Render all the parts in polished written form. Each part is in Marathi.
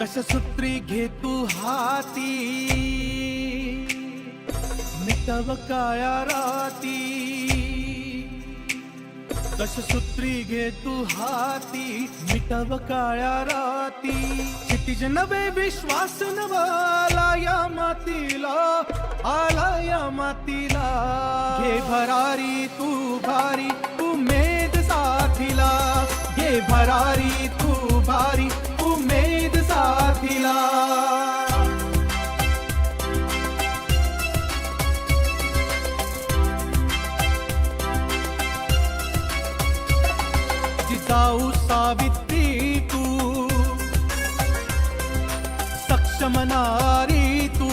दशसूत्री घे तू हाती, मिटव काळ्या राती। दशसूत्री घे तू हाती, मिटव काळ्या राती। क्षितिज नवे विश्वास नवा आला या मातीला, आला या मातीला। घे भरारी तू भारी, उमेद साथीला। घे भरारी तू भारी, उमेद साथीला। जिजाऊ सावित्री तू, सक्षम नारी तू।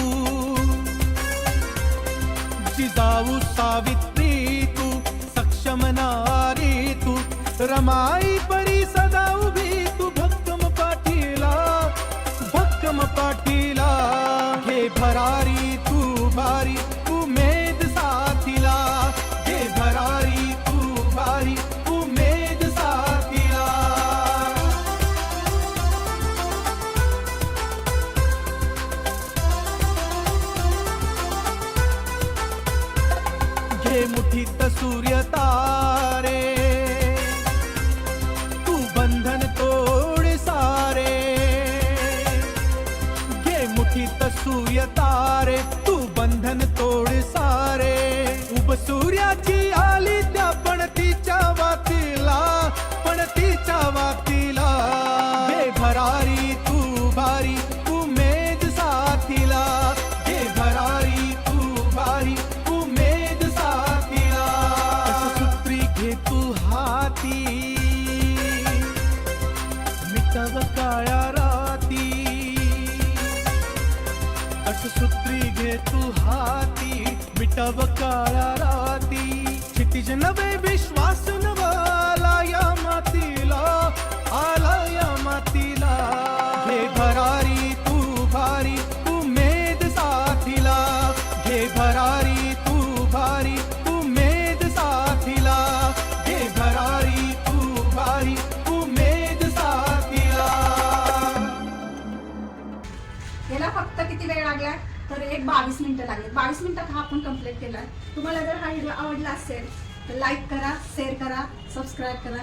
जिजाऊ सावित्री तू, सक्षम नारी तू। रमाई परी सदा उभी तू भक्कम पाठीला, भक्कम पाठीला। घे भरारी तू भारी, उमेद साथीला। घे भरारी तू भारी, उमेद साथीला। घे मुठीत सूर्य तारे, तू बंधन तोड सारे। घे मुठीत सूर्य तारे, तू बंधन तोड सारे। उब सूर्याची आली त्या पणतीच्या वातीला, पणतीच्या वातीला। घे भरारी तू भारी, उमेद साथीला। घे भरारी तू भारी, उमेद साथीला। दशसूत्री घे तू हाती, मिटव काळ्या राती। दशसूत्री घे तू हाती, मिटव काळ्या राती। क्षितिज नवे विश्वास नवा आला या मातीला, आला या मातीला। घे भरारी तू भारी, उमेद साथीला। घे भरारी तू भारी, उमेद साथीला। घे भरारी तू भारी, उमेद साथीला। याला फक्त किती वेळ लागला तर 22 मिनिटं लागले। 22 मिनिटात हा आपण कंप्लीट केला। तुम्हाला जर हा व्हिडिओ आवडला असेल तर लाईक करा, शेअर करा, सबस्क्राईब करा।